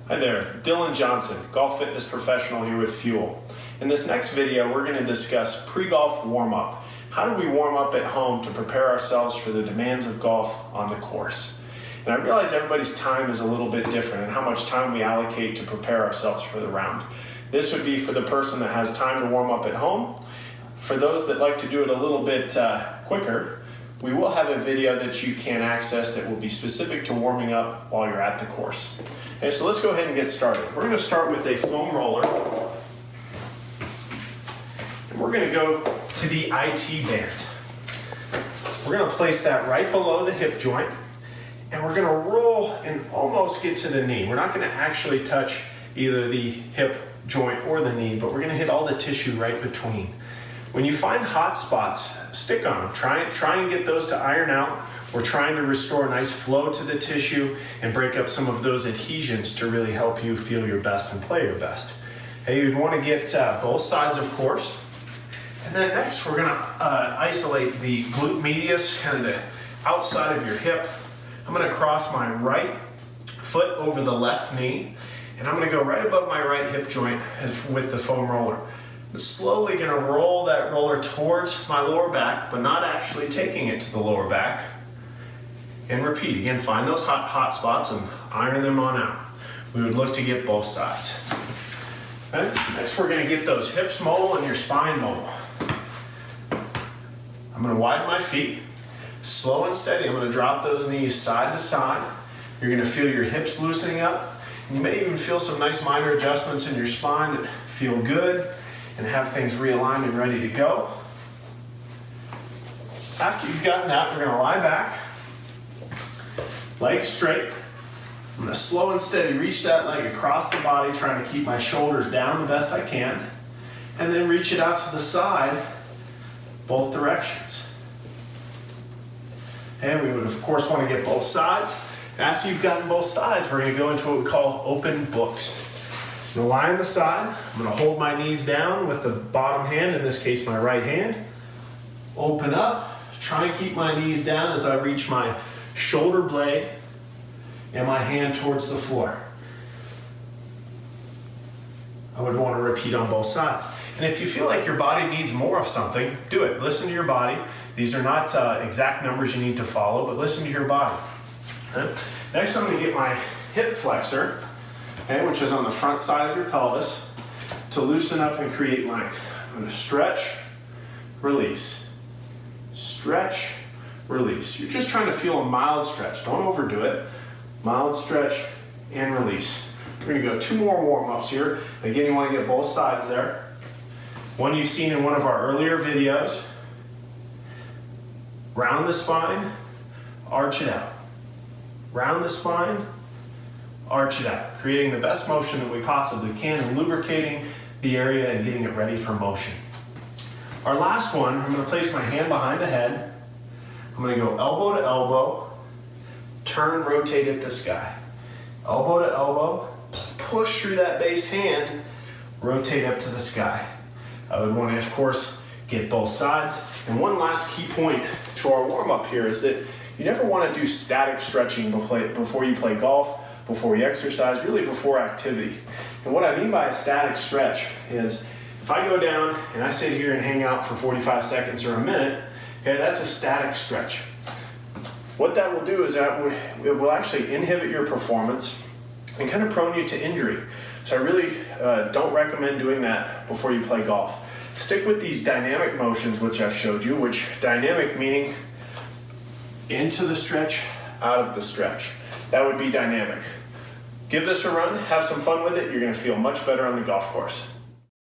Hi there, Dylan Johnson, golf fitness professional here with Fuel. In this next video, we're going to discuss pre-golf warm-up. How do we warm up at home to prepare ourselves for the demands of golf on the course? And I realize everybody's time is a little bit different and how much time we allocate to prepare ourselves for the round. This would be for the person that has time to warm up at home. For those that like to do it a little bit quicker, we will have a video that you can access that will be specific to warming up while you're at the course. Okay, so let's go ahead and get started. We're going to start with a foam roller. And we're going to go to the IT band. We're going to place that right below the hip joint. And we're going to roll and almost get to the knee. We're not going to actually touch either the hip joint or the knee, but we're going to hit all the tissue right between. When you find hot spots, stick on them. Try and get those to iron out. We're trying to restore a nice flow to the tissue and break up some of those adhesions to really help you feel your best and play your best. Hey, you'd want to get both sides, of course. And then next, we're going to isolate the glute medius, kind of the outside of your hip. I'm going to cross my right foot over the left knee, and I'm going to go right above my right hip joint with the foam roller. I'm slowly going to roll that roller towards my lower back, but not actually taking it to the lower back. And repeat. Again, find those hot spots and iron them on out. We would look to get both sides. Okay? Next, we're going to get those hips mobile and your spine mobile. I'm going to widen my feet. Slow and steady. I'm going to drop those knees side to side. You're going to feel your hips loosening up. You may even feel some nice minor adjustments in your spine that feel good and have things realigned and ready to go. After you've gotten that, we're going to lie back. Legs straight. I'm going to slow and steady reach that leg across the body, trying to keep my shoulders down the best I can. And then reach it out to the side, both directions. And we would, of course, want to get both sides. After you've gotten both sides, we're going to go into what we call open books. I'm going to lie on the side. I'm going to hold my knees down with the bottom hand, in this case, my right hand. Open up. Try and keep my knees down as I reach my shoulder blade and my hand towards the floor. I would want to repeat on both sides. And if you feel like your body needs more of something, do it. Listen to your body. These are not exact numbers you need to follow, but listen to your body. Okay? Next, I'm going to get my hip flexor, okay, which is on the front side of your pelvis, to loosen up and create length. I'm going to stretch, release. Stretch, release. You're just trying to feel a mild stretch. Don't overdo it. Mild stretch and release. We're going to go 2 more warm-ups here. Again, you want to get both sides there. One you've seen in one of our earlier videos. Round the spine, arch it out. Round the spine, arch it out. Creating the best motion that we possibly can and lubricating the area and getting it ready for motion. Our last one, I'm going to place my hand behind the head. I'm going to go elbow to elbow, turn, rotate at the sky. Elbow to elbow, push through that base hand, rotate up to the sky. I would want to, of course, get both sides. And one last key point to our warm-up here is that you never want to do static stretching before you play golf, before you exercise, really before activity. And what I mean by a static stretch is if I go down and I sit here and hang out for 45 seconds or a minute, okay, that's a static stretch. What that will do is that it will actually inhibit your performance and kind of prone you to injury. So I really don't recommend doing that before you play golf. Stick with these dynamic motions which I've showed you, which dynamic meaning into the stretch, out of the stretch. That would be dynamic. Give this a run, have some fun with it, you're going to feel much better on the golf course.